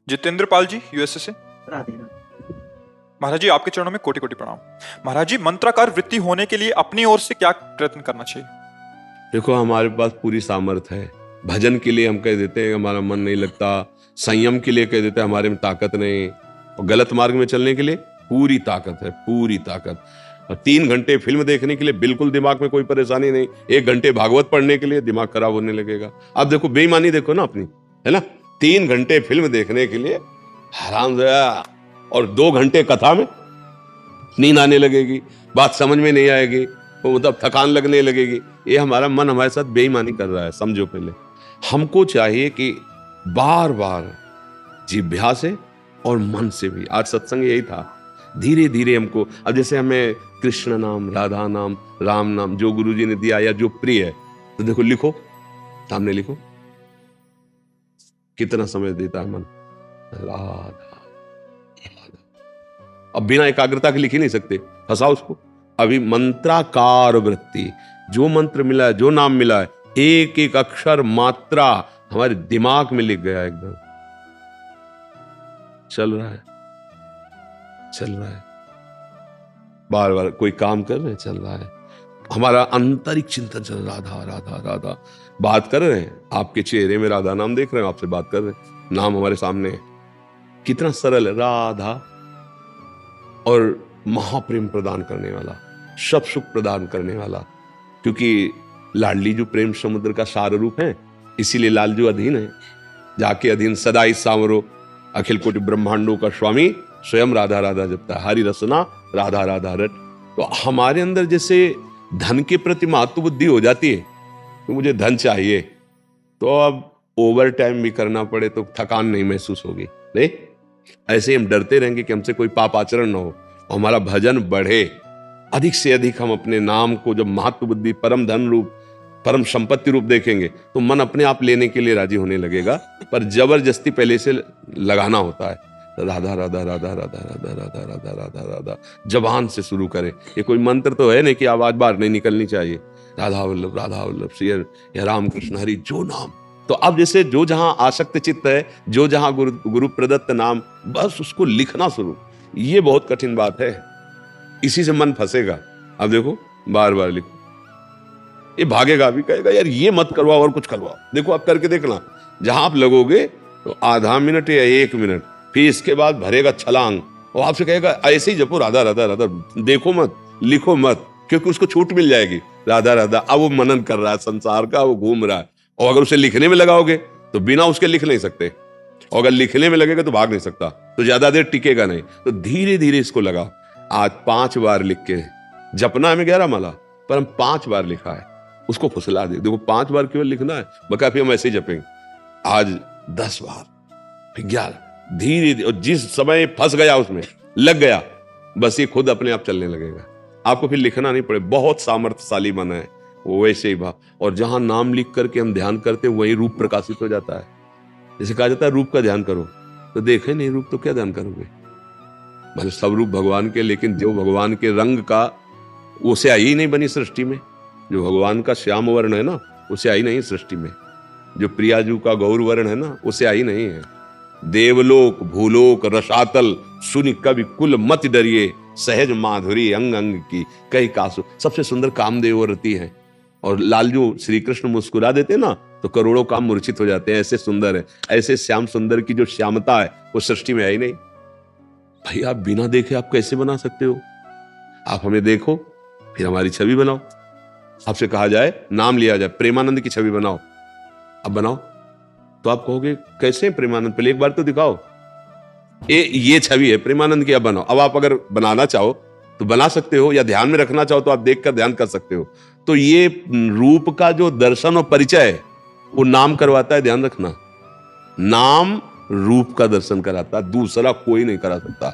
Jitendra Pal ji, USA से। राधे राधे। महाराज जी, आपके चरणों में कोटि कोटि प्रणाम। महाराज जी, मंत्राकार वृत्ति होने के लिए अपनी ओर से क्या प्रयत्न करना चाहिए? देखो, हमारे पास पूरी सामर्थ है। भजन के लिए हम कह देते हैं हमारा मन नहीं लगता, संयम के लिए कह देते हैं हमारे में ताकत नहीं, और गलत मार्ग में चलने के लिए पूरी ताकत है, पूरी ताकत। और 3 घंटे फिल्म देखने के लिए बिल्कुल दिमाग में कोई परेशानी नहीं। 1 घंटे भागवत पढ़ने के लिए दिमाग खराब होने लगेगा। आप देखो, बेईमानी देखो ना अपनी, है ना। 3 घंटे फिल्म देखने के लिए हराम, और 2 घंटे कथा में नींद आने लगेगी, बात समझ में नहीं आएगी, वो मतलब थकान लगने लगेगी। ये हमारा मन हमारे साथ बेईमानी कर रहा है, समझो। पहले हमको चाहिए कि बार बार जिह्वा से और मन से भी, आज सत्संग यही था, धीरे धीरे हमको। अब जैसे हमें कृष्ण नाम, राधा नाम, राम नाम जो गुरु जी ने दिया या जो प्रिय है, तो देखो लिखो, सामने लिखो, कितना समय देता है मन। राधा, अब बिना एकाग्रता के लिख ही नहीं सकते, फंसाओ उसको। अभी मंत्राकार वृत्ति, जो मंत्र मिला है, जो नाम मिला है, एक एक अक्षर मात्रा हमारे दिमाग में लिख गया, एकदम चल रहा है, चल रहा है। बार बार कोई काम कर रहे हैं, चल रहा है। हमारा आंतरिक चिंतन चल, राधा राधा राधा। बात कर रहे हैं, आपके चेहरे में राधा नाम देख रहे हैं, आपसे बात कर रहे हैं, नाम हमारे सामने है। कितना सरल है, राधा। और महाप्रेम प्रदान करने वाला, सब सुख प्रदान करने वाला, क्योंकि लाडली जो प्रेम समुद्र का सार रूप है, इसीलिए लालजू अधीन है। जाके अधीन सदा ही सांवरो, अखिल कोटि ब्रह्मांडों का स्वामी स्वयं राधा राधा जपता है, हरि रसना राधा राधा रट। तो हमारे अंदर जैसे धन के प्रति महत्व बुद्धि हो जाती है कि मुझे धन चाहिए, तो अब ओवर टाइम भी करना पड़े तो थकान नहीं महसूस होगी। नहीं, ऐसे हम डरते रहेंगे कि हमसे कोई पाप आचरण ना हो, और हमारा भजन बढ़े। अधिक से अधिक हम अपने नाम को जब महत्व बुद्धि, परम धन रूप, परम संपत्ति रूप देखेंगे, तो मन अपने आप लेने के लिए राजी होने लगेगा। पर जबरदस्ती पहले से लगाना होता है। राधा राधा राधा राधा राधा राधा राधा राधा राधा, जबान से शुरू करें। ये कोई मंत्र तो है नहीं कि आवाज बाहर नहीं निकलनी चाहिए। राधा वल्लभ श्री या राम कृष्ण हरि, जो नाम। तो अब जैसे जो जहां आसक्त चित्त है, जो जहां गुरु प्रदत्त नाम, बस उसको लिखना शुरू। ये बहुत कठिन बात है, इसी से मन फंसेगा। अब देखो, बार बार लिखो, ये भागेगा भी, कहेगा यार ये मत करवाओ और कुछ करवाओ। देखो आप करके देखना, जहां आप लगोगे तो आधा मिनट या 1 मिनट, फिर इसके बाद भरेगा छलांग, और आपसे कहेगा ऐसे ही जपो राधा राधा राधा। देखो मत, लिखो मत, क्योंकि उसको छूट मिल जाएगी। राधा राधा, अब वो मनन कर रहा है संसार का, वो घूम रहा है। और अगर उसे लिखने में लगाओगे तो बिना उसके लिख नहीं सकते, और अगर लिखने में लगेगा तो भाग नहीं सकता, तो ज्यादा देर टिकेगा नहीं। तो धीरे धीरे इसको लगाओ। आज 5 बार लिख के जपना हमें 11 माला, पर हम 5 बार लिखा है, उसको फुसला दे। देखो 5 बार केवल लिखना है, बका फिर हम ऐसे ही जपेंगे। आज 10 बार, फिर 11, धीरे धीरे। और जिस समय फंस गया, उसमें लग गया, बस ये खुद अपने आप चलने लगेगा। आपको फिर लिखना नहीं पड़े। बहुत सामर्थ्यशाली मन है वो, वैसे ही भाव। और जहां नाम लिख करके हम ध्यान करते हैं, वही रूप प्रकाशित हो जाता है। जैसे कहा जाता है रूप का ध्यान करो, तो देखे नहीं रूप तो क्या ध्यान करोगे। भले सब रूप भगवान के, लेकिन जो भगवान के रंग का, वो स्याही ही नहीं बनी सृष्टि में। जो भगवान का श्याम वर्ण है ना, वो स्याही नहीं सृष्टि में। जो प्रियाजू का गौर वर्ण है ना, वो स्याही नहीं है। देवलोक भूलोक रसातल, सुनि कवि कुल मत डरिए, सहज माधुरी अंग अंग की कई कासु। सबसे सुंदर कामदेव रति है। और लालजू श्री कृष्ण मुस्कुरा देते ना, तो करोड़ों काम मूर्छित हो जाते हैं। ऐसे सुंदर है, ऐसे श्याम सुंदर की जो श्यामता है, वो सृष्टि में है ही नहीं। भाई आप बिना देखे आप कैसे बना सकते हो? आप हमें देखो, फिर हमारी छवि बनाओ। आपसे कहा जाए, नाम लिया जाए, प्रेमानंद की छवि बनाओ, अब बनाओ। तो आप कहोगे कैसे प्रेमानंद? पहले एक बार तो दिखाओ। ये छवि है प्रेमानंद की, अब बनाओ। अब आप अगर बनाना चाहो तो बना सकते हो, या ध्यान में रखना चाहो तो आप देखकर ध्यान कर सकते हो। तो ये रूप का जो दर्शन और परिचय है, वो नाम करवाता है। ध्यान रखना, नाम रूप का दर्शन कराता, दूसरा कोई नहीं करा सकता।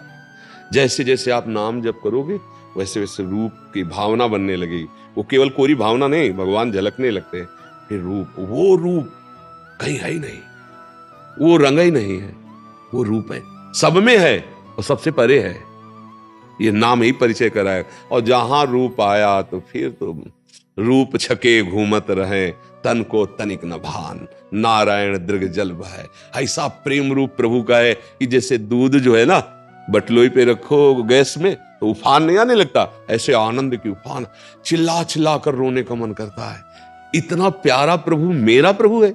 जैसे जैसे आप नाम जप करोगे, वैसे वैसे रूप की भावना बनने लगेगी। वो केवल कोरी भावना नहीं, भगवान झलकने लगते हैं। फिर रूप, वो रूप कहीं है ही नहीं, वो रंग ही नहीं है, वो रूप है, सब में है और सबसे परे है। ये नाम ही परिचय कराए। और जहां रूप आया तो फिर तो रूप छके घूमत रहे, तन को तनिक न भान, नारायण दृग जल बहै। ऐसा प्रेम रूप प्रभु का है कि जैसे दूध जो है ना, बटलोई पे रखो गैस में तो उफान नहीं आने लगता, ऐसे आनंद की उफान, चिल्ला चिल्ला कर रोने का मन करता है। इतना प्यारा प्रभु मेरा प्रभु है,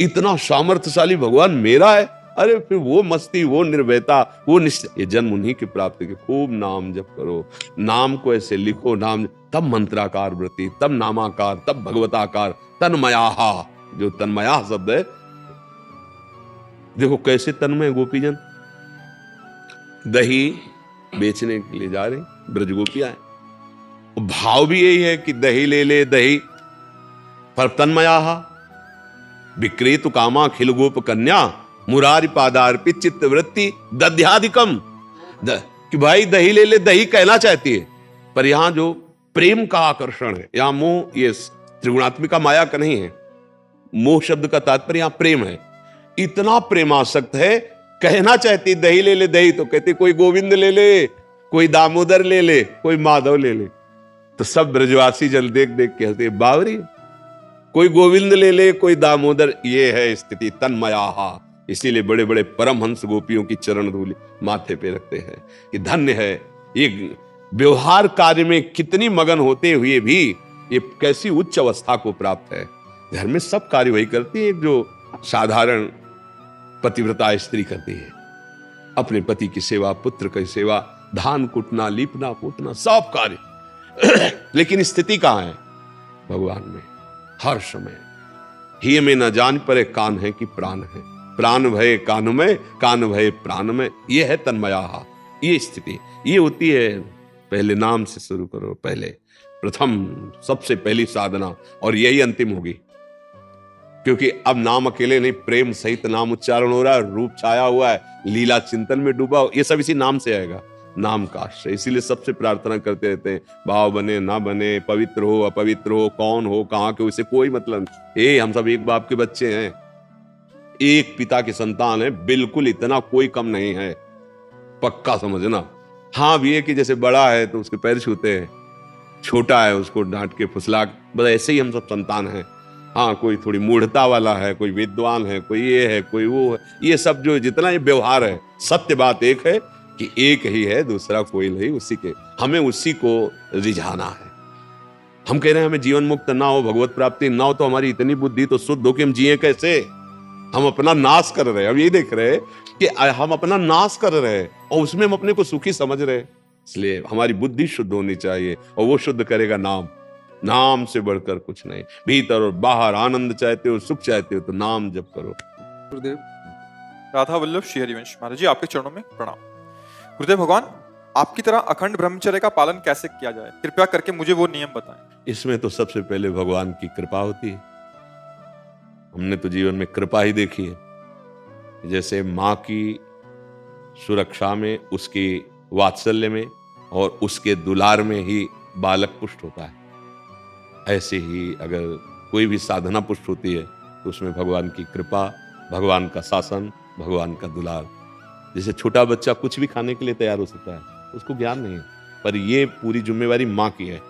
इतना सामर्थ्यशाली भगवान मेरा है। अरे फिर वो मस्ती, वो निर्भयता, वो निश्चय, ये जन्म उन्हीं की प्राप्ति के। खूब नाम जप करो, नाम को ऐसे लिखो, नाम तब मंत्राकार वृत्ति, तब नामाकार, तब भगवताकार, तन्मयाहा। जो तन्मया शब्द है, देखो कैसे तन्मय गोपीजन दही बेचने के लिए जा रहे ब्रज गोपियां हैं, भाव भी यही है कि दही ले ले दही, पर तन्मयाहा विक्रेतु कामा खिल गोप कन्या, मुरारी पादार्पित चित्त वृत्ति दध्याधिकम। कि भाई दही ले ले दही कहना चाहती है, पर यहां जो प्रेम का आकर्षण है, यहां मोह, ये त्रिगुणात्मिका माया का नहीं है। मोह शब्द का तात्पर्य यहां प्रेम है। इतना प्रेमासक्त है, कहना चाहती दही ले ले दही, तो कहती कोई गोविंद ले ले, कोई दामोदर ले ले, कोई माधव ले ले। तो सब ब्रजवासी जल देख देख के हंसते, बावरी, कोई गोविंद ले ले, कोई दामोदर। ये है स्थिति तन्मयाहा। इसीलिए बड़े बड़े परमहंस गोपियों की चरण धूलि माथे पे रखते हैं कि धन्य है ये व्यवहार कार्य में कितनी मगन होते हुए भी ये कैसी उच्च अवस्था को प्राप्त है। घर में सब कार्य वही करती है जो साधारण पतिव्रता स्त्री करती है। अपने पति की सेवा, पुत्र की सेवा, धान कुटना, लीपना पोतना, सब कार्य। लेकिन स्थिति कहां है? भगवान में हर समय। ही में न जान परे कान है कि प्राण है, प्राण भय कान में, कान भय प्राण में। ये है तन्मयाहा। ये स्थिति ये होती है। पहले नाम से शुरू करो, पहले प्रथम सबसे पहली साधना, और यही अंतिम होगी। क्योंकि अब नाम अकेले नहीं, प्रेम सहित नाम उच्चारण हो रहा है, रूप छाया हुआ है, लीला चिंतन में डूबा, ये सब इसी नाम से आएगा। नाम का आश्रय। इसीलिए सबसे प्रार्थना करते रहते हैं, भाव बने ना बने, पवित्र हो अपवित्र हो, कौन हो कहां के, उसे कोई मतलब नहीं। हम सब एक बाप के बच्चे हैं, एक पिता की संतान है, बिल्कुल इतना कोई कम नहीं है, पक्का समझना। हाँ भी है कि जैसे बड़ा है तो उसके पैर छूते हैं, छोटा है उसको डांट के फुसला, बस ऐसे ही हम सब संतान हैं। हाँ, कोई थोड़ी मूढ़ता वाला है, कोई विद्वान है, कोई ये है, कोई वो है, ये सब जो जितना ये व्यवहार है, सत्य बात एक है कि एक ही है, दूसरा कोई नहीं। उसी के हमें उसी को रिझाना है। हम कह रहे हैं हमें जीवन मुक्त ना हो, भगवत प्राप्ति ना हो, तो हमारी इतनी बुद्धि तो शुद्ध हो कि हम जिए कैसे? हम अपना नाश कर रहे हैं। हम यही देख रहे हैं कि हम अपना नाश कर रहे हैं और उसमें हम अपने को सुखी समझ रहे हैं। इसलिए हमारी बुद्धि शुद्ध होनी चाहिए, और वो शुद्ध करेगा नाम। नाम से बढ़कर कुछ नहीं। भीतर और बाहर आनंद चाहते हो, सुख चाहते हो, तो नाम जप करो। गुरुदेव राधा वल्लभ श्री हरिवंश महाराज जी, आपके चरणों में प्रणाम। गुरुदेव भगवान, आपकी तरह अखंड ब्रह्मचर्य का पालन कैसे किया जाए? कृपया करके मुझे वो नियम बताएं। इसमें तो सबसे पहले भगवान की कृपा होती है। हमने तो जीवन में कृपा ही देखी है। जैसे माँ की सुरक्षा में, उसके वात्सल्य में और उसके दुलार में ही बालक पुष्ट होता है, ऐसे ही अगर कोई भी साधना पुष्ट होती है तो उसमें भगवान की कृपा, भगवान का शासन, भगवान का दुलार। जैसे छोटा बच्चा कुछ भी खाने के लिए तैयार हो सकता है, उसको ज्ञान नहीं है, पर ये पूरी जिम्मेवारी माँ की है।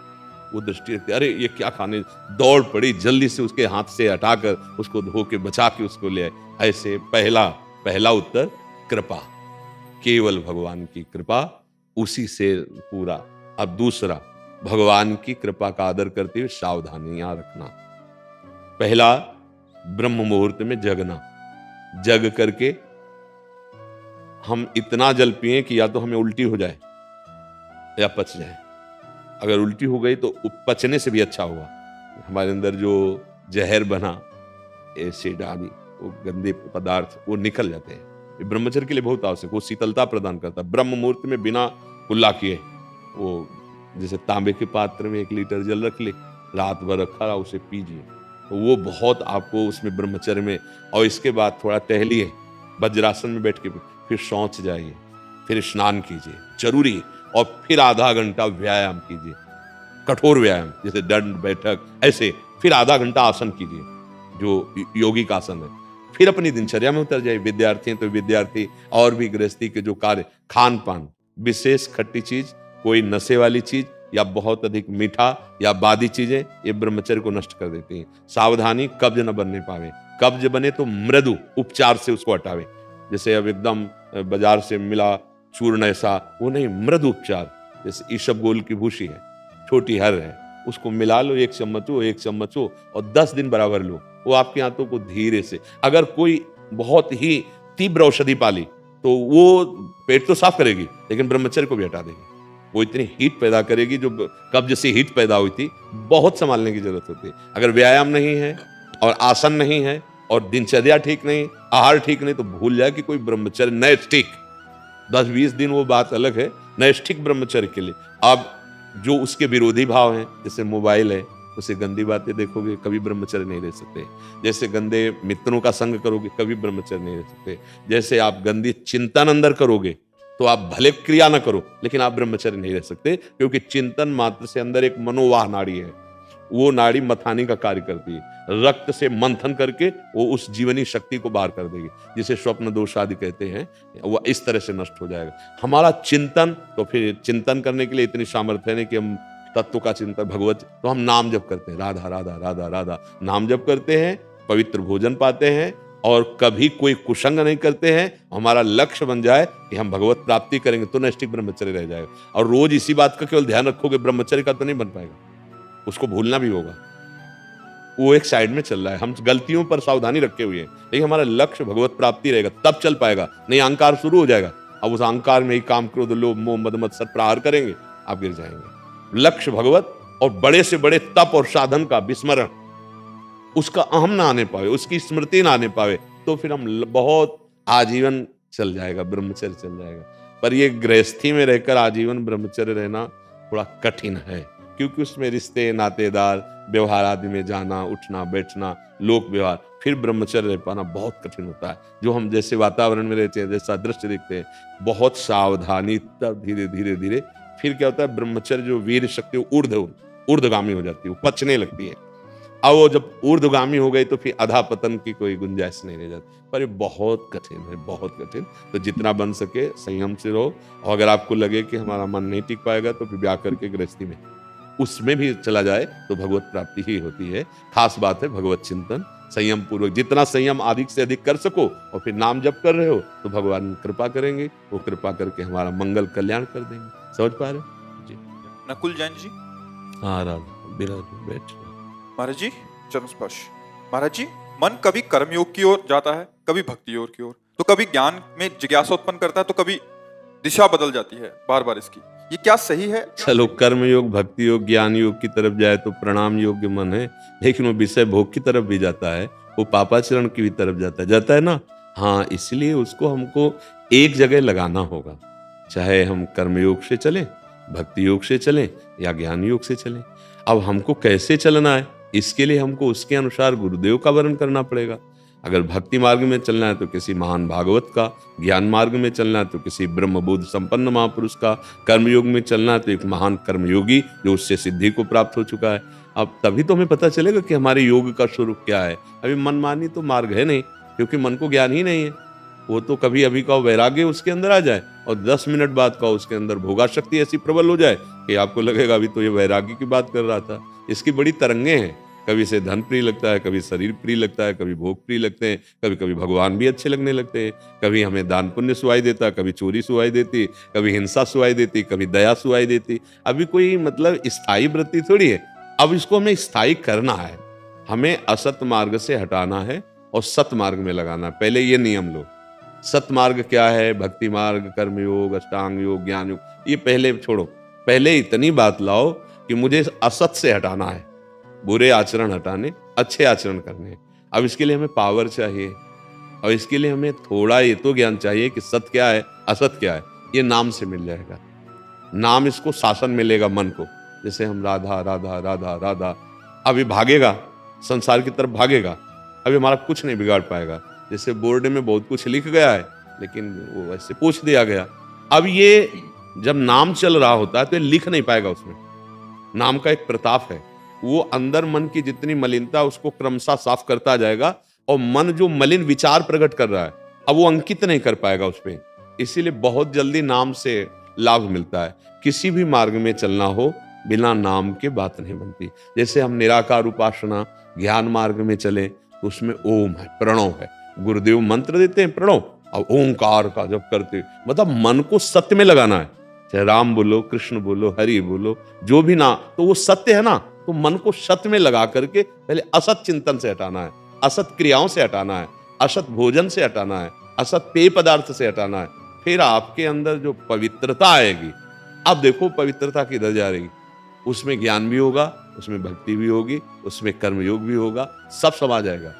वो दृष्टि रखती है, अरे ये क्या खाने, दौड़ पड़ी, जल्दी से उसके हाथ से हटाकर उसको धो के बचा के उसको ले आए। ऐसे पहला उत्तर कृपा, केवल भगवान की कृपा, उसी से पूरा। अब दूसरा, भगवान की कृपा का आदर करते हुए सावधानियां रखना। पहला, ब्रह्म मुहूर्त में जगना। जग करके हम इतना जल पिए कि या तो हमें उल्टी हो जाए या पच जाए। अगर उल्टी हो गई तो पचने से भी अच्छा होगा। हमारे अंदर जो जहर बना, एसिड आदि, वो गंदे पदार्थ, वो निकल जाते हैं। ये ब्रह्मचर्य के लिए बहुत आवश्यक, वो शीतलता प्रदान करता है। ब्रह्म मुहूर्त में बिना कुल्ला किए, वो जैसे तांबे के पात्र में 1 लीटर जल रख ले, रात भर रखा रहा, उसे पीजिए, तो वो बहुत आपको उसमें ब्रह्मचर्य में। और इसके बाद थोड़ा टहलिए, वज्रासन में बैठ के, फिर शौच जाइए, फिर स्नान कीजिए जरूरी, और फिर आधा घंटा व्यायाम कीजिए, कठोर व्यायाम जैसे दंड बैठक, ऐसे फिर आधा घंटा आसन कीजिए जो योगिक आसन है। फिर अपनी दिनचर्या में उतर जाइए। विद्यार्थी हैं तो विद्यार्थी, और भी गृहस्थी के जो कार्य, खान पान, विशेष खट्टी चीज, कोई नशे वाली चीज, या बहुत अधिक मीठा या बादी चीजें ये ब्रह्मचर्य को नष्ट कर देती हैं। सावधानी, कब्ज न बनने पावे। कब्ज बने तो मृदु उपचार से उसको हटावे। जैसे अब एकदम बाजार से मिला चूर्ण ऐसा, वो नहीं, मृदु उपचार। जैसे ईशबगोल की भूसी है, छोटी हर है, उसको मिला लो, एक चम्मच हो और 10 दिन बराबर लो। वो आपके हाथों को धीरे से, अगर कोई बहुत ही तीव्र औषधि पाली तो वो पेट तो साफ करेगी लेकिन ब्रह्मचर्य को भी हटा देगी। वो इतनी हीट पैदा करेगी, जो कब्ज से हीट पैदा हुई थी, बहुत संभालने की जरूरत होती है। अगर व्यायाम नहीं है और आसन नहीं है और दिनचर्या ठीक नहीं, आहार ठीक नहीं, तो भूल जाए कि कोई ब्रह्मचर्य नैष्ठिक 10-20 दिन वो बात अलग है, नैष्ठिक ब्रह्मचर्य के लिए। अब जो उसके विरोधी भाव हैं, जैसे मोबाइल है, उसे गंदी बातें देखोगे, कभी ब्रह्मचर्य नहीं रह सकते। जैसे गंदे मित्रों का संग करोगे, कभी ब्रह्मचर्य नहीं रह सकते। जैसे आप गंदी चिंतन अंदर करोगे तो आप भले क्रिया ना करो लेकिन आप ब्रह्मचर्य नहीं रह सकते, क्योंकि चिंतन मात्र से अंदर एक मनोवाह नाड़ी है, वो नाड़ी मथानी का कार्य करती है। रक्त से मंथन करके वो उस जीवनी शक्ति को बाहर कर देगी, जिसे स्वप्न दोष आदि कहते हैं, वो इस तरह से नष्ट हो जाएगा हमारा चिंतन। तो फिर चिंतन करने के लिए इतनी सामर्थ्य है कि हम तत्व का चिंतन, भगवत, तो हम नाम जप करते हैं, राधा राधा राधा राधा नाम जप करते हैं, पवित्र भोजन पाते हैं और कभी कोई कुसंग नहीं करते हैं। हमारा लक्ष्य बन जाए कि हम भगवत प्राप्ति करेंगे तो नैष्ठिक ब्रह्मचर्य रह जाएगा। और रोज इसी बात का केवल ध्यान रखोगे, ब्रह्मचर्य का तो नहीं बन पाएगा, उसको भूलना भी होगा। वो एक साइड में चल रहा है, हम गलतियों पर सावधानी रखे हुए हैं, लेकिन हमारा लक्ष्य भगवत प्राप्ति रहेगा तब चल पाएगा, नहीं अहंकार शुरू हो जाएगा। अब उस अहंकार में ही काम, क्रोध, लोभ, मोह, मद, मत्सर प्रहार करेंगे, आप गिर जाएंगे। लक्ष्य भगवत और बड़े से बड़े तप और साधन का विस्मरण, उसका अहम ना आने पावे, उसकी स्मृति ना आने पावे, तो फिर हम बहुत आजीवन चल जाएगा, ब्रह्मचर्य चल जाएगा। पर ये गृहस्थी में रहकर आजीवन ब्रह्मचर्य रहना थोड़ा कठिन है, क्योंकि उसमें रिश्ते, नातेदार, व्यवहार आदि में जाना, उठना, बैठना, लोक व्यवहार, फिर ब्रह्मचर्य रह पाना बहुत कठिन होता है। जो हम जैसे वातावरण में रहते हैं, जैसा दृश्य देखते हैं, बहुत सावधानी, तब धीरे धीरे धीरे फिर क्या होता है, ब्रह्मचर्य जो वीर शक्ति ऊर्ध्वगामी हो जाती है, वो पचने लगती है। अब वो जब ऊर्ध्वगामी हो गई तो फिर अधा पतन की कोई गुंजाइश नहीं रह जाती। पर ये बहुत कठिन है, बहुत कठिन। तो जितना बन सके संयम से रहो, और अगर आपको लगे कि हमारा मन नहीं टिक पाएगा तो फिर ब्याह करके गृहस्थी में उसमें भी चला जाए तो भगवत प्राप्ति ही होती है। खास बात है भगवत चिंतन, संयम पूर्वक, जितना संयम अधिक से अधिक कर सको और फिर नाम जप कर रहे हो तो भगवान कृपा करेंगे, वो कृपा करके हमारा मंगल कल्याण कर देंगे। समझ पा रहे हो जी? नकुल जैन जी। हाँ राधा, बिराज बैठ। महाराज जी, चरण स्पर्श। महाराज जी, मन कभी कर्मयोग की ओर जाता है, कभी भक्ति योग की ओर, तो कभी ज्ञान में जिज्ञासा उत्पन्न करता है, तो कभी दिशा बदल जाती है बार बार इसकी, ये क्या सही है? चलो, कर्म योग, भक्ति योग, ज्ञान योग की तरफ जाए तो प्रणाम योग्य मन है, लेकिन वो विषय भोग की तरफ भी जाता है, वो पापाचरण की भी तरफ जाता है ना। हाँ, इसलिए उसको हमको एक जगह लगाना होगा, चाहे हम कर्मयोग से चलें, भक्ति योग से चलें या ज्ञान योग से चलें। अब हमको कैसे चलना है, इसके लिए हमको उसके अनुसार गुरुदेव का वर्ण करना पड़ेगा। अगर भक्ति मार्ग में चलना है तो किसी महान भागवत का, ज्ञान मार्ग में चलना है तो किसी ब्रह्मबोध संपन्न महापुरुष का, कर्मयोग में चलना है तो एक महान कर्मयोगी जो उससे सिद्धि को प्राप्त हो चुका है। अब तभी तो हमें पता चलेगा कि हमारे योग का स्वरूप क्या है। अभी मनमानी तो मार्ग है नहीं, क्योंकि मन को ज्ञान ही नहीं है। वो तो कभी अभी का वैराग्य उसके अंदर आ जाए और 10 मिनट बाद का उसके अंदर भोगा शक्ति ऐसी प्रबल हो जाए कि आपको लगेगा अभी तो ये वैराग्य की बात कर रहा था। इसकी बड़ी तरंगे हैं, कभी से धन प्रिय लगता है, कभी शरीर प्रिय लगता है, कभी भोग प्रिय लगते हैं, कभी कभी भगवान भी अच्छे लगने लगते हैं, कभी हमें दान पुण्य सुहाई देता, कभी चोरी सुहाई देती, कभी हिंसा सुहाई देती, कभी दया सुहाई देती। अभी कोई मतलब स्थायी वृत्ति थोड़ी है। अब इसको हमें स्थायी करना है, हमें असत मार्ग से हटाना है और सत मार्ग में लगाना है। पहले ये नियम लो, सत मार्ग क्या है, भक्ति मार्ग, कर्मयोग, अष्टांग योग, ज्ञान योग, ये पहले छोड़ो। पहले इतनी बात लाओ कि मुझे असत से हटाना है, बुरे आचरण हटाने, अच्छे आचरण करने। अब इसके लिए हमें पावर चाहिए और इसके लिए हमें थोड़ा ये तो ज्ञान चाहिए कि सत क्या है, असत क्या है। ये नाम से मिल जाएगा, नाम, इसको शासन मिलेगा मन को। जैसे हम राधा राधा राधा राधा, अभी भागेगा संसार की तरफ, भागेगा, अभी हमारा कुछ नहीं बिगाड़ पाएगा। जैसे बोर्ड में बहुत कुछ लिख गया है लेकिन वो वैसे पूछ दिया गया। अब ये जब नाम चल रहा होता है तो ये लिख नहीं पाएगा, उसमें नाम का एक प्रताप है, वो अंदर मन की जितनी मलिनता उसको क्रमशः साफ करता जाएगा और मन जो मलिन विचार प्रकट कर रहा है अब वो अंकित नहीं कर पाएगा उस पर। इसीलिए बहुत जल्दी नाम से लाभ मिलता है। किसी भी मार्ग में चलना हो बिना नाम के बात नहीं बनती। जैसे हम निराकार उपासना ज्ञान मार्ग में चले तो उसमें ओम है, प्रणव है, गुरुदेव मंत्र देते हैं प्रणव, और ओंकार का जब करते मतलब मन को सत्य में लगाना है। चाहे राम बोलो, कृष्ण बोलो, हरि बोलो, जो भी ना, तो वो सत्य है ना, तो मन को सत्य में लगा करके पहले असत चिंतन से हटाना है, असत क्रियाओं से हटाना है, असत भोजन से हटाना है, असत पेय पदार्थ से हटाना है। फिर आपके अंदर जो पवित्रता आएगी, अब देखो पवित्रता किधर जा रही, उसमें ज्ञान भी होगा, उसमें भक्ति भी होगी, उसमें कर्मयोग भी होगा, सब समा जाएगा।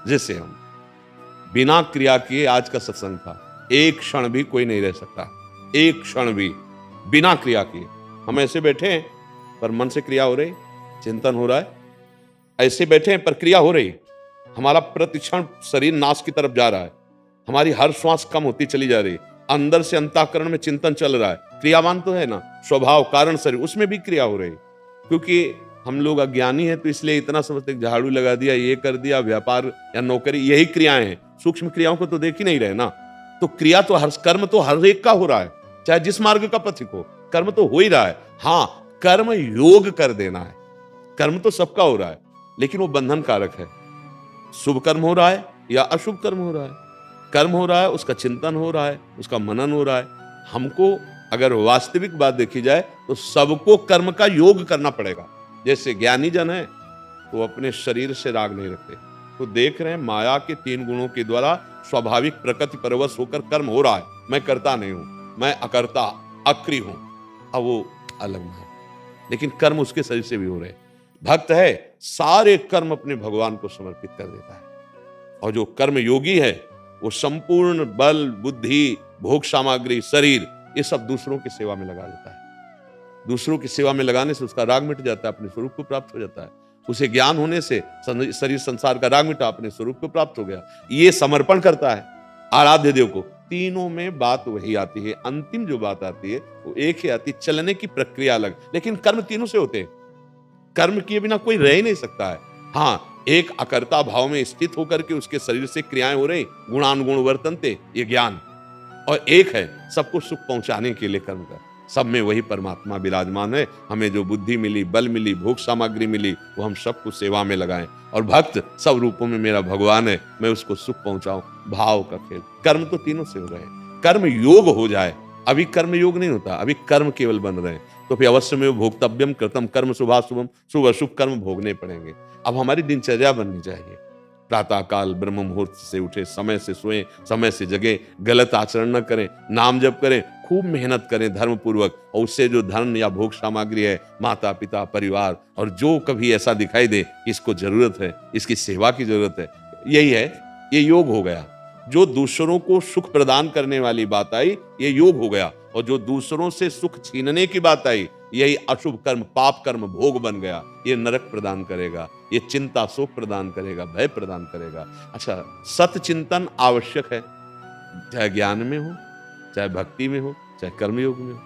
जैसे हम बिना क्रिया किए, आज का सत्संग था, एक क्षण भी कोई नहीं रह सकता, एक क्षण भी बिना क्रिया किए। हम ऐसे बैठे हैं पर मन से क्रिया हो रही, चिंतन हो रहा है, ऐसे बैठे हैं पर क्रिया हो रही, हमारा प्रतिक्षण शरीर नाश की तरफ जा रहा है, हमारी हर श्वास कम होती चली जा रही, अंदर से अंतःकरण में चिंतन चल रहा है, क्रियावान तो है ना, स्वभाव कारण शरीर, उसमें भी क्रिया हो रही। क्योंकि हम लोग अज्ञानी हैं तो इसलिए इतना समझते, झाड़ू लगा दिया, ये कर दिया, व्यापार या नौकरी, यही क्रियाएं हैं, सूक्ष्म क्रियाओं को तो देख ही नहीं रहे ना। तो क्रिया तो कर्म तो हर एक का हो रहा है, चाहे जिस मार्ग का पथिक हो, कर्म तो हो ही रहा है। हाँ, कर्म योग कर देना है, कर्म तो सबका हो रहा है, लेकिन वो बंधन कारक है। शुभ कर्म हो रहा है या अशुभ कर्म हो रहा है, कर्म हो रहा है, उसका चिंतन हो रहा है, उसका मनन हो रहा है। हमको अगर वास्तविक बात देखी जाए तो सबको कर्म का योग करना पड़ेगा। जैसे ज्ञानी जन है तो अपने शरीर से राग नहीं रखते, तो देख रहे हैं माया के 3 गुणों के द्वारा स्वाभाविक प्रकृति परवश होकर कर्म हो रहा है, मैं करता नहीं हूं, मैं अकर्ता अक्रिय हूं, अब वो अलग है, लेकिन कर्म उसके शरीर से भी हो रहे। भक्त है, सारे कर्म अपने भगवान को समर्पित कर देता है, और जो कर्म योगी है वो संपूर्ण बल, बुद्धि, भोग सामग्री, शरीर, ये सब दूसरों की सेवा में लगा देता है। दूसरों की सेवा में लगाने से उसका राग मिट जाता है, अपने स्वरूप को प्राप्त हो जाता है। उसे ज्ञान होने से शरीर संसार का राग मिटा, अपने स्वरूप को प्राप्त हो गया। ये समर्पण करता है आराध्य देव को। तीनों में बात वही आती है, अंतिम जो बात आती है वो एक ही आती है, चलने की प्रक्रिया अलग, लेकिन कर्म तीनों से होते हैं। कर्म किए बिना कोई रह ही नहीं सकता है। हाँ, एक अकर्ता भाव में स्थित होकर के उसके शरीर से क्रियाएं हो रही, गुणानुगुण वर्तनते, ये ज्ञान। और एक है सबको सुख पहुंचाने के लिए कर्म कर, सब में वही परमात्मा विराजमान है। हमें जो बुद्धि मिली, बल मिली, भोग सामग्री मिली, वो हम सबको सेवा में लगाएं। और भक्त सब रूपों में मेरा भगवान है, मैं उसको सुख पहुंचाऊं, भाव का खेल। कर्म तो तीनों से हो रहे हैं, कर्म योग हो जाए। अभी कर्म योग नहीं होता, अभी कर्म केवल बन रहे हैं, तो फिर अवश्य में भोक्तव्यम कृतम कर्म शुभाशुभम, शुभ अशुभ कर्म भोगने पड़ेंगे। अब हमारी दिनचर्या बननी चाहिए, प्रातः काल ब्रह्म मुहूर्त से उठे, समय से सोएं, समय से जगें, गलत आचरण न करें, नाम जप करें, खूब मेहनत करें धर्म पूर्वक, और उससे जो धन या भोग सामग्री है, माता पिता परिवार, और जो कभी ऐसा दिखाई दे इसको जरूरत है, इसकी सेवा की जरूरत है, यही है, ये योग हो गया। जो दूसरों को सुख प्रदान करने वाली बात आई, ये योग हो गया। और जो दूसरों से सुख छीनने की बात आई, यही अशुभ कर्म, पाप कर्म, भोग बन गया। ये नरक प्रदान करेगा, ये चिंता शोक प्रदान करेगा, भय प्रदान करेगा। अच्छा, सत चिंतन आवश्यक है, चाहे ज्ञान में हो, चाहे भक्ति में हो, चाहे कर्मयोग में हो।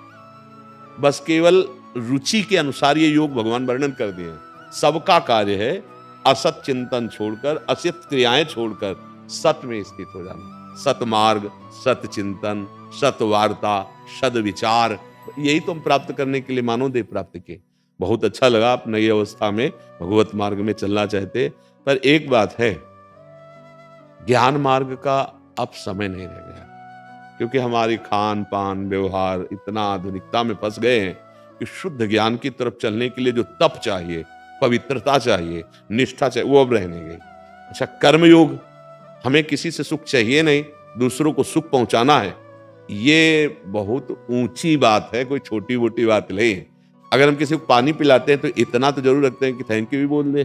बस केवल रुचि के अनुसार ये योग भगवान वर्णन कर दिए हैं। सबका कार्य है असत चिंतन छोड़कर, असत क्रियाएं छोड़कर सत में स्थित हो जाना। सत मार्ग, सत चिंतन, सत वार्ता, सद विचार, यही तो हम प्राप्त करने के लिए मानव देह प्राप्त किए। बहुत अच्छा लगा आप नई अवस्था में भगवत मार्ग में चलना चाहते, पर एक बात है, ज्ञान मार्ग का अब समय नहीं रह गया, क्योंकि हमारी खान पान व्यवहार इतना आधुनिकता में फंस गए हैं कि शुद्ध ज्ञान की तरफ चलने के लिए जो तप चाहिए, पवित्रता चाहिए, निष्ठा चाहिए, वो अब रह नहीं गई। अच्छा, कर्मयोग, हमें किसी से सुख चाहिए नहीं, दूसरों को सुख पहुंचाना है, ये बहुत ऊंची बात है, कोई छोटी मोटी बात नहीं है। अगर हम किसी को पानी पिलाते हैं तो इतना तो जरूर रखते हैं कि थैंक यू भी बोल दे,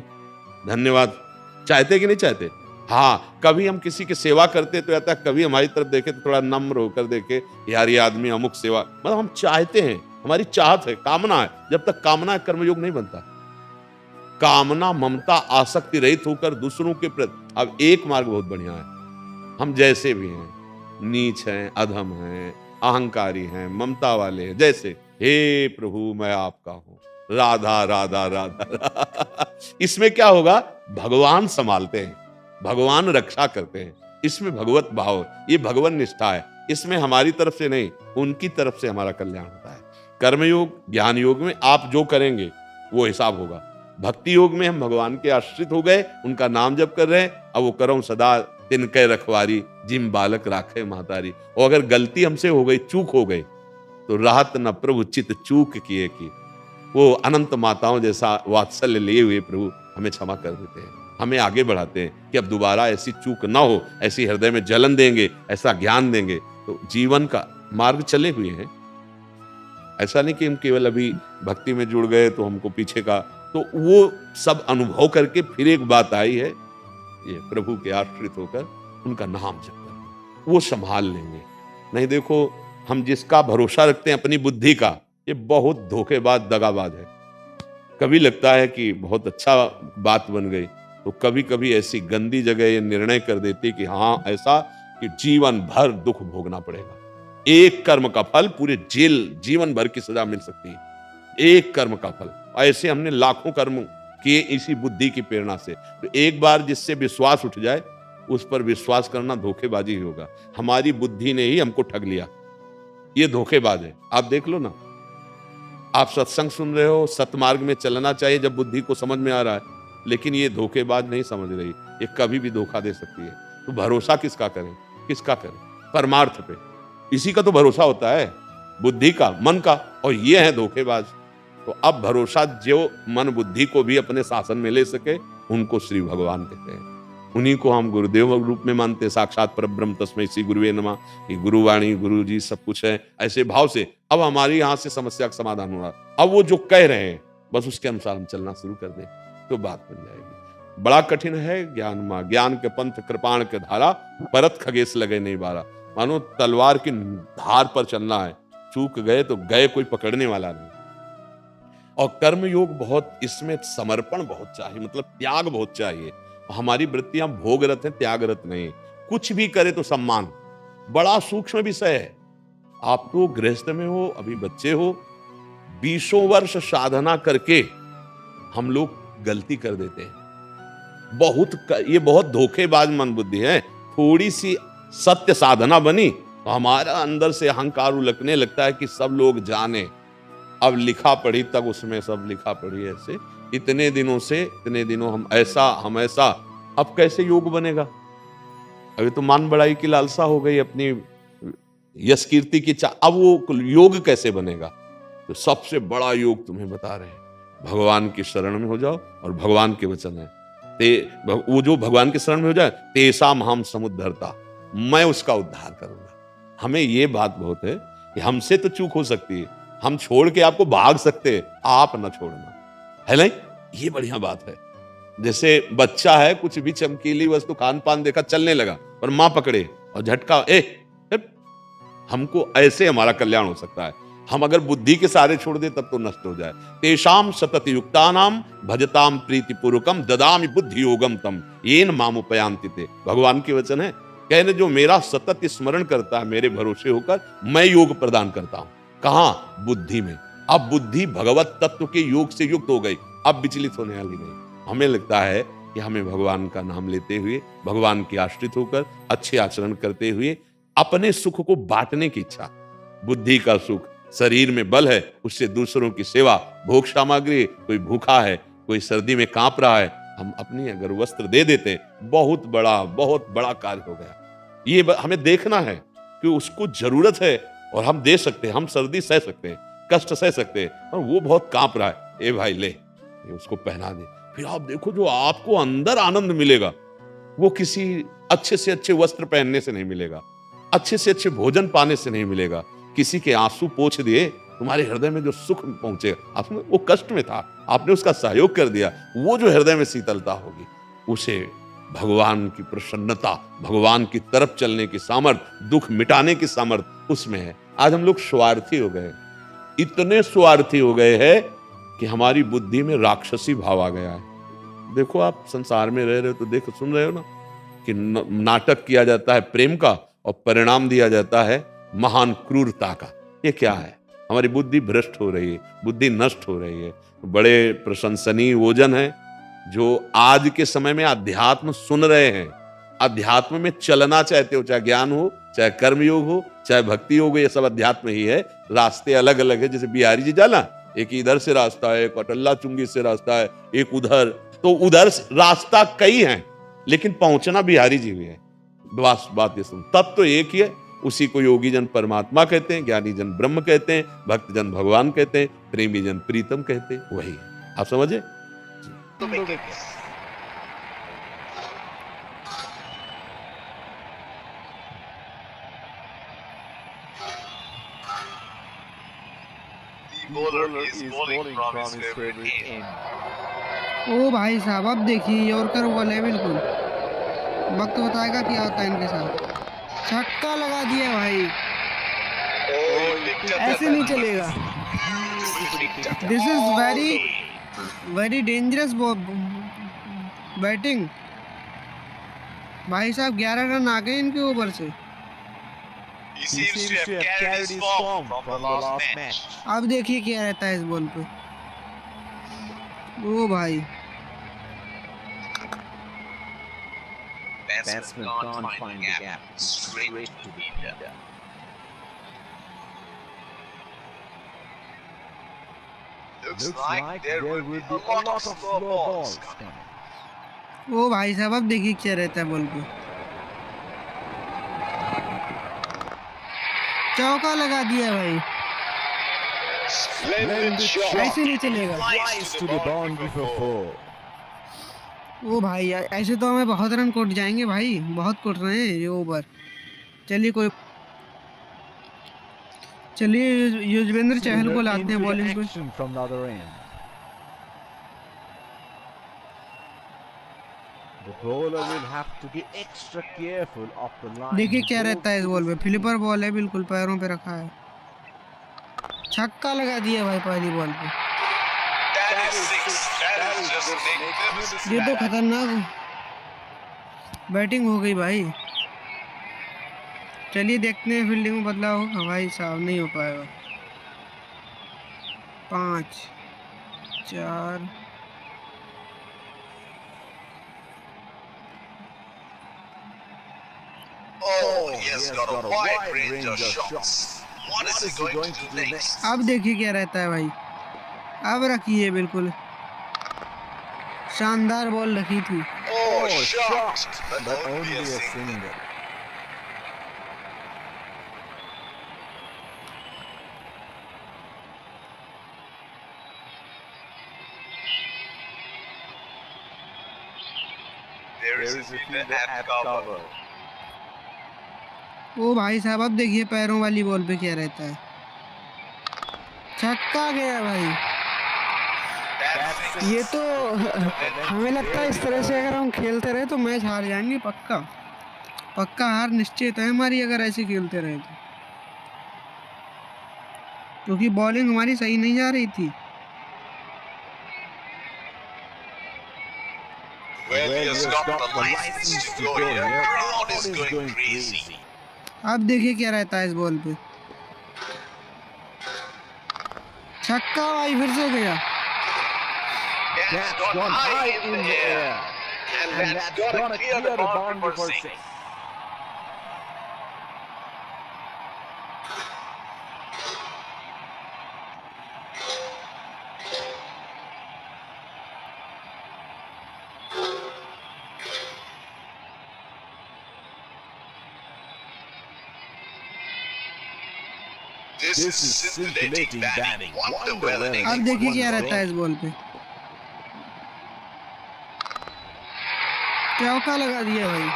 धन्यवाद। चाहते कि नहीं चाहते? हाँ, कभी हम किसी की सेवा करते तो आता, कभी हमारी तरफ देखे तो थोड़ा नम्र होकर देखे, यार ये आदमी अमुक सेवा, मतलब हम चाहते हैं, हमारी चाहत है, कामना है। जब तक कामना है, कर्मयोग नहीं बनता। कामना, ममता, आसक्ति रहित होकर दूसरों के प्रति। अब एक मार्ग बहुत बढ़िया है, हम जैसे भी हैं, नीच हैं, अधम हैं, अहंकारी हैं, ममता वाले हैं, जैसे, हे प्रभु मैं आपका हूं, राधा राधा राधा, राधा। इसमें क्या होगा? भगवान संभालते हैं, भगवान रक्षा करते हैं, इसमें भगवत भाव, ये भगवान निष्ठा है। इसमें हमारी तरफ से नहीं, उनकी तरफ से हमारा कल्याण होता है। कर्म योग, ज्ञान योग में आप जो करेंगे वो हिसाब होगा। भक्ति योग में हम भगवान के आश्रित हो गए, उनका नाम जप कर रहे हैं, अब वो करो सदा तिनके रखवारी, जिम बालक राखे महतारी। और अगर गलती हमसे हो गई, चूक हो गई, तो राहत न प्रभु चित चूक किए की। वो अनंत माताओं जैसा वात्सल्य लिए हुए प्रभु हमें क्षमा कर देते हैं, हमें आगे बढ़ाते हैं कि अब दोबारा ऐसी चूक ना हो, ऐसी हृदय में जलन देंगे, ऐसा ज्ञान देंगे। तो जीवन का मार्ग चले हुए हैं। ऐसा नहीं कि हम केवल अभी भक्ति में जुड़ गए तो हमको पीछे का, तो वो सब अनुभव करके फिर एक बात आई है, ये प्रभु के आश्रित होकर उनका नाम जप कर वो संभाल लेंगे। नहीं देखो, हम जिसका भरोसा रखते हैं अपनी बुद्धि का, ये बहुत धोखेबाज दगाबाज है। कभी लगता है कि बहुत अच्छा बात बन गई, तो कभी कभी ऐसी गंदी जगह ये निर्णय कर देती कि हाँ ऐसा कि जीवन भर दुख भोगना पड़ेगा। एक कर्म का फल पूरे जीवन भर की सजा मिल सकती है, एक कर्म का फल। ऐसे हमने लाखों कर्म किए इसी बुद्धि की प्रेरणा से। तो एक बार जिससे विश्वास उठ जाए, उस पर विश्वास करना धोखेबाजी ही होगा। हमारी बुद्धि ने ही हमको ठग लिया, ये धोखेबाज है। आप देख लो ना, आप सत्संग सुन रहे हो, सतमार्ग में चलना चाहिए जब बुद्धि को समझ में आ रहा है, लेकिन ये धोखेबाज नहीं समझ रही, ये कभी भी धोखा दे सकती है। तो भरोसा किसका करें, किसका करें? परमार्थ पे, इसी का तो भरोसा होता है, बुद्धि का, मन का, और ये है धोखेबाज। तो अब भरोसा जो मन बुद्धि को भी अपने शासन में ले सके, उनको श्री भगवान कहते हैं। उन्हीं को हम गुरुदेव रूप में मानते हैं, साक्षात परब्रह्म तस्मै श्री गुरुवे नमः, कि गुरुवाणी गुरु जी सब कुछ है, ऐसे भाव से अब हमारी यहाँ से समस्या का समाधान हो रहा। अब वो जो कह रहे हैं बस उसके अनुसार हम चलना शुरू कर दें तो बात बन जाएगी। बड़ा कठिन है ज्ञान माँ, ज्ञान के पंथ कृपाण के धारा, परत खगेश लगे नहीं बारा। मानो तलवार की धार पर चलना है, चूक गए तो गए, कोई पकड़ने वाला नहीं। और कर्म योग बहुत, इसमें समर्पण बहुत चाहिए, मतलब त्याग बहुत चाहिए। हमारी वृत्तियां भोगरत हैं, त्यागरत नहीं। कुछ भी करे तो सम्मान, बड़ा सूक्ष्म विषय है। आप तो गृहस्थ में हो, अभी बच्चे हो, 20 वर्ष साधना करके हम लोग गलती कर देते हैं। ये बहुत धोखेबाज मन बुद्धि है। थोड़ी सी सत्य साधना बनी तो हमारा अंदर से अहंकार उलकने लगता है कि सब लोग जाने। अब लिखा पढ़ी तक उसमें सब लिखा पढ़ी ऐसे, इतने दिनों हम ऐसा, अब कैसे योग बनेगा? अभी तो मान बढ़ाई की लालसा हो गई, अपनी यश कीर्ति की अब वो योग कैसे बनेगा? तो सबसे बड़ा योग तुम्हें बता रहे हैं, भगवान की शरण में हो जाओ, और भगवान के वचन है वो जो भगवान के शरण में हो जाए, तेसा हम समुद्धरता, मैं उसका उद्धार करूंगा। हमें ये बात बहुत है कि हमसे तो चूक हो सकती है, हम छोड़ के आपको भाग सकते हैं, आप ना छोड़ना, है नहीं? ये बढ़िया बात है। जैसे बच्चा है, कुछ भी चमकीली वस्तु खान पान देखा, चलने लगा, और मां पकड़े और झटका, हमको ऐसे हमारा कल्याण हो सकता है। हम अगर बुद्धि के सहारे छोड़ दे तब तो नष्ट हो जाए। तेषाम सतत युक्तानाम भजताम प्रीति पूर्वकम ददामि बुद्धि योगम तम येन मामुपयांति ते। भगवान के वचन है, कहने जो मेरा सतत स्मरण करता है, मेरे भरोसे होकर, मैं योग प्रदान करता हूं। कहाँ? बुद्धि में। अब बुद्धि भगवत तत्व के योग से युक्त हो गई, अब विचलित होने वाली नहीं। हमें लगता है कि हमें भगवान का नाम लेते हुए, भगवान के आश्रित होकर, अच्छे आचरण करते हुए अपने सुख को बांटने की इच्छा, बुद्धि का सुख, शरीर में बल है, उससे दूसरों की सेवा, भोग सामग्री, कोई भूखा है, कोई सर्दी में कांप रहा है, हम अपनी अगर वस्त्र दे देते, बहुत बड़ा कार्य हो गया। ये हमें देखना है कि उसको जरूरत है और हम दे सकते हैं, हम सर्दी सह सकते हैं, कष्ट सह सकते हैं, और वो बहुत कांप रहा है, ए भाई ले, ये उसको पहना दे। फिर आप देखो जो आपको अंदर आनंद मिलेगा, वो किसी अच्छे से अच्छे वस्त्र पहनने से नहीं मिलेगा, अच्छे से अच्छे भोजन पाने से नहीं मिलेगा। किसी के आंसू पोंछ दिए, तुम्हारे हृदय में जो सुख पहुंचे, आपने वो कष्ट में था, आपने उसका सहयोग कर दिया, वो जो हृदय में शीतलता होगी, उसे भगवान की प्रसन्नता, भगवान की तरफ चलने की सामर्थ्य, दुख मिटाने की सामर्थ्य उसमें है। आज हम लोग स्वार्थी हो गए, इतने स्वार्थी हो गए हैं कि हमारी बुद्धि में राक्षसी भाव आ गया है। देखो आप संसार में रह रहे हो तो देखो, सुन रहे हो ना कि नाटक किया जाता है प्रेम का, और परिणाम दिया जाता है महान क्रूरता का। ये क्या है? हमारी बुद्धि भ्रष्ट हो रही है, बुद्धि नष्ट हो रही है। बड़े प्रशंसनीय वोजन है जो आज के समय में अध्यात्म सुन रहे हैं, अध्यात्म में चलना चाहते हो, चाहे ज्ञान हो चाहे कर्म योग हो, चाहे भक्ति योग हो, ये सब अध्यात्म ही है। रास्ते अलग अलग है। जैसे बिहारी जी जाना, एक इधर से रास्ता है, एक अटल्ला चुंगी से रास्ता है, एक उधर, तो उधर रास्ता कई हैं, लेकिन पहुंचना बिहारी जी भी है। बात ये सुन, तब तो एक ही है। उसी को योगी जन परमात्मा कहते हैं, ज्ञानी जन ब्रह्म कहते हैं, भक्त जन भगवान कहते हैं, प्रेमी जन प्रीतम कहते हैं। वही है। आप समझे? bowler is bowling from his favorite end. ओ भाई साहब, अब देखिए यॉर्कर बॉल है बिल्कुल। वक्त बताएगा क्या होता है इनके साथ। छक्का लगा दिया भाई, ऐसे नहीं चलेगा। This is very very dangerous batting. भाई साहब 11 रन आ गए इनके ऊपर से। He seems to have carried his form from the last match. अब देखिए क्या रहता है इस बॉल पे। ओ भाई, Batsman can't find the gap. Straight to the fielder. Looks like there will be a lot of slow balls coming. ओ भाई साहब, अब देखिए क्या रहता है बॉल पे। चौका लगा दिया भाई, Splendid shot. ऐसे नहीं चलेगा। Flies to the boundary for four. ओ भाई ऐसे तो हमें बहुत रन कूट जाएंगे भाई, बहुत कूट रहे हैं ये ओवर। चलिए युजवेंद्र चहल को लाते हैं बॉलिंग पे। From the other end. The bowler will have to be extra careful of the line. देखिए क्या रहता है इस बॉल पे। फ्लिपर बॉल है, बिल्कुल पैरों पे रखा है। छक्का लगा दिया भाई पहली बॉल पे। That is six. That is just magnificent. ये तो खतरनाक बैटिंग हो गई भाई। चलिए देखते हैं फील्डिंग में बदलाव होगा। भाई साहब नहीं हो पाएगा। 5 4 Oh, he has got a wide range of shots. What is he going to do next? अब देखिए क्या रहता है भाई। अब रखिए बिल्कुल शानदार बॉल रखी थी। Oh, shot. But only a single. single. There is a fielder at cover. ओ भाई साहब, अब देखिए पैरों वाली बॉल पे क्या रहता है। छक्का गया भाई। That's ये तो हमें लगता है इस तरह से अगर हम खेलते रहे तो मैच हार जाएंगे। पक्का पक्का हार निश्चित है हमारी अगर ऐसे खेलते रहे तो, क्योंकि बॉलिंग हमारी सही नहीं जा रही थी। Well, he has got the license to go here. Crowd is going crazy. अब देखिए क्या रहता है इस बॉल पे। छक्का भाई, फिर से गया। That's gone high in the air. And that's gonna clear the boundary for six. This is scintillating batting. Wonder well an अब देखिए क्या रहता है इस बॉल पे। चौका लगा दिया भाई।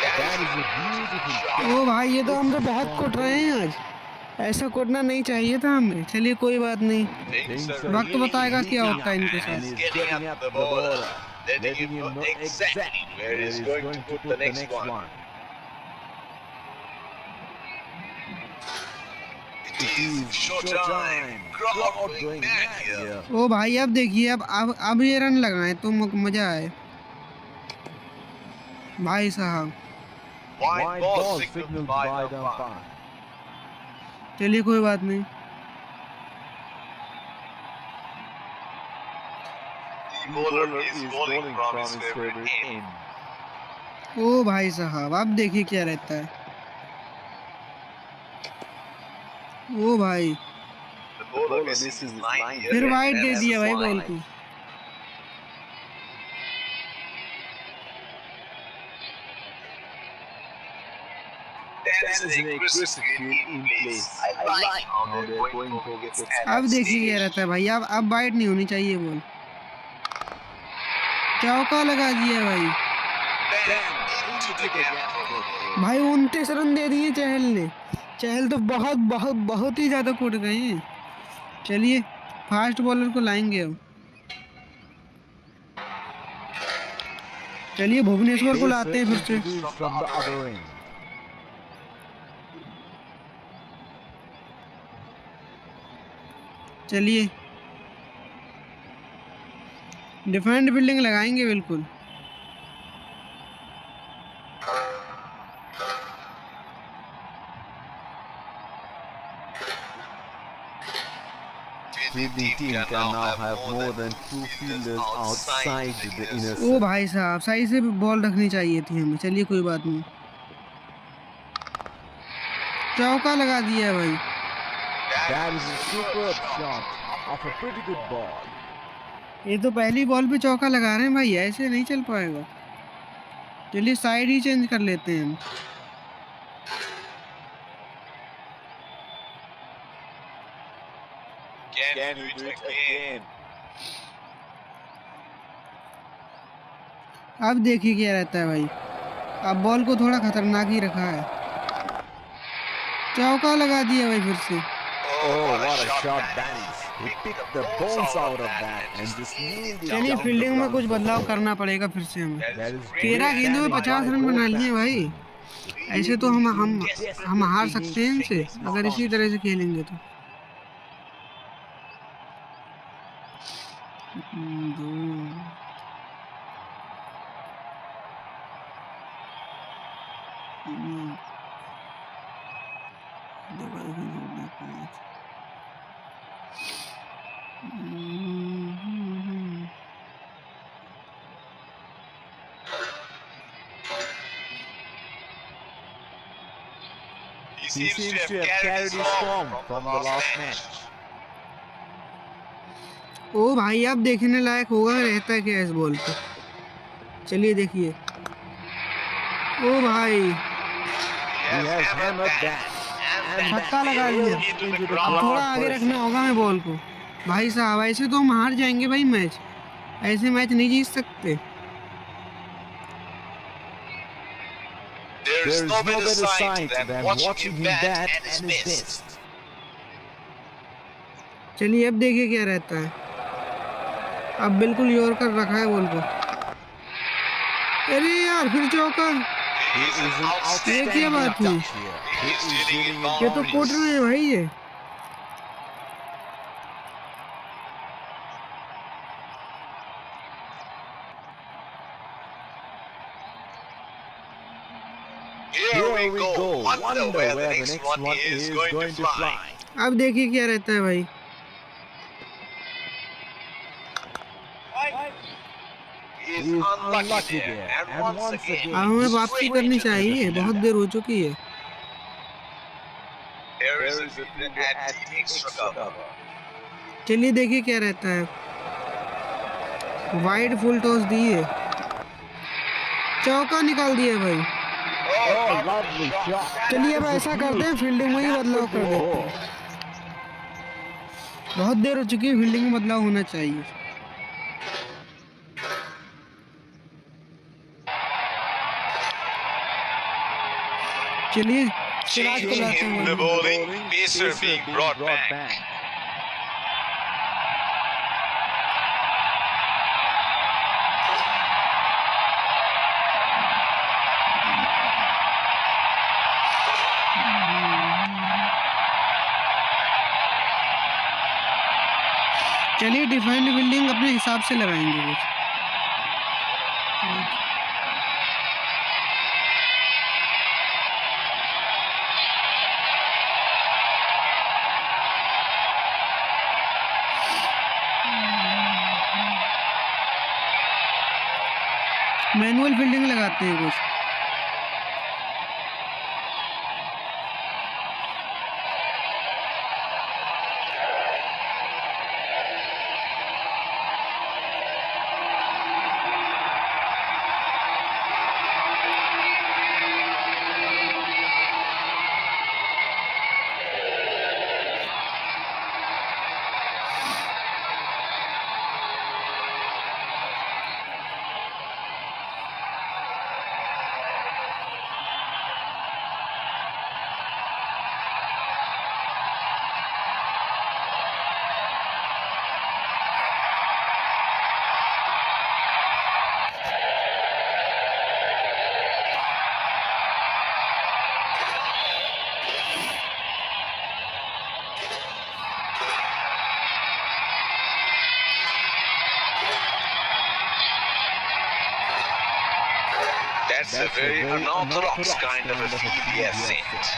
That is a beautiful. ओ भाई, ये तो हम तो बहुत कुट रहे हैं आज। ऐसा कुटना नहीं चाहिए था हमें। चलिए कोई बात नहीं, वक्त बताएगा क्या होता है इनके And साथ। he's getting up the bowler, letting him know exactly where he's going to put the next one. It is showtime. Crowd going mad here. ओ भाई, अब देखिए अब ये रन लगाए तो मजा आए भाई साहब। White ball signaled by the umpire. चलिए कोई बात नहीं। The bowler is bowling from his favorite end. ओ भाई साहब, अब देखिए क्या रहता है। ओ भाई The bowler misses his line here. फिर and वाइड दे that's दिया भाई fine. बॉल को। That is an aggressive field in place. I like how they're going for wickets at अब that देखिए क्या stage. रहता है भाई, अब वाइड नहीं होनी चाहिए बॉल। चौका लगा दिया भाई। Bang into the gap for भाई 29 रन दे दिए चहल ने। चहल तो बहुत बहुत बहुत ही ज्यादा कूद गए हैं। चलिए फास्ट बॉलर को लाएंगे अब। चलिए भुवनेश्वर को लाते हैं फिर से। Introduced from the other end. चलिए डिफेंड फील्डिंग लगाएंगे बिल्कुल। Fielding team can now have more than 2 fielders outside the inner O circle. भाई साहब सही से बॉल रखनी चाहिए थी हमें। चलिए कोई बात नहीं। चौका लगा दिया है भाई। That is a superb shot of a pretty good ball. ये तो पहली बॉल पे चौका लगा रहे हैं भाई, ऐसे नहीं चल पाएगा। चलिए साइड ही चेंज कर लेते हैं हम। Can we do it again? अब देखिए क्या रहता है भाई। अब बॉल को थोड़ा खतरनाक ही रखा है। चौका लगा दिया भाई फिर से। Oh, what a shot that is. He picked the balls out of that and just nailed it चलिए down the फील्डिंग में ground. कुछ बदलाव करना पड़ेगा फिर से हमें। That is 13 गेंदों में 50 रन बना लिए भाई। ऐसे तो हम हार सकते हैं इनसे अगर इसी तरह से खेलेंगे तो। He seems to have carried his form from the last match. ओ भाई अब देखने लायक होगा रहता है क्या इस बॉल पे। चलिए देखिए। ओ भाई He has hammered that. And छक्का लगा दिया। into the अब थोड़ा आगे ground रखना होगा हमें बॉल को। भाई साहब ऐसे तो हम हार जाएंगे भाई मैच। ऐसे मैच नहीं जीत सकते। There is no better sight than watching him bat at his best. चलिए अब देखिए क्या रहता है। अब बिल्कुल यॉर्कर रखा है बॉल को। अरे यार फिर चौका। He is an ये क्या outstanding बात हुई? touch here. He is dealing in ये तो boundaries. कोट रहे हैं भाई ये। Here we go. Wonder where the next one is going to fly. अब देखिए क्या रहता है भाई। He is unlucky there. And once again, अब हमें वापसी करनी चाहिए, बहुत देर हो चुकी है। there is a good at the extra cover. चलिए देखिए क्या रहता है। वाइड फुल टॉस दी है। चौका निकाल दिया भाई। Oh, lovely shot. चलिए अब ऐसा करते हैं फील्डिंग में ही बदलाव कर देते हैं। बहुत देर हो चुकी है, फील्डिंग में बदलाव होना चाहिए। चलिए सिराज को लाते In the हैं। bowling, pacer being brought back. चलिए डिफेंड फील्डिंग अपने हिसाब से लगाएंगे बस। मैनुअल फील्डिंग लगाते हैं कुछ। That's a very unorthodox kind of a field he has set.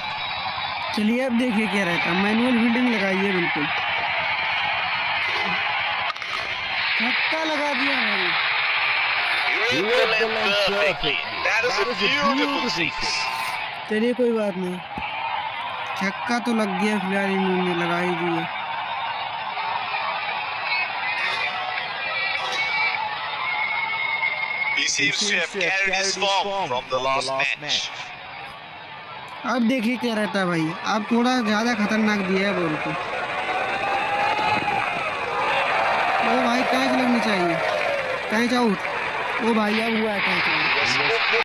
चलिए अब देखिए क्या रहता है, मैनुअल फील्डिंग लगाइए बिल्कुल। छक्का लगा दिया भाई। He read the length perfectly. That is a beautiful six. चलिए कोई बात नहीं, छक्का तो लग गया फिलहाल, इन्होंने लगा ही दिया। He seems to have carried his form from the last match. अब देखिए क्या रहता है भाई, आप थोड़ा ज़्यादा खतरनाक दिया है बॉल को। ओ भाई कैच लगनी चाहिए, कैच आउट। ओ भाई अब हुआ है कैच आउट।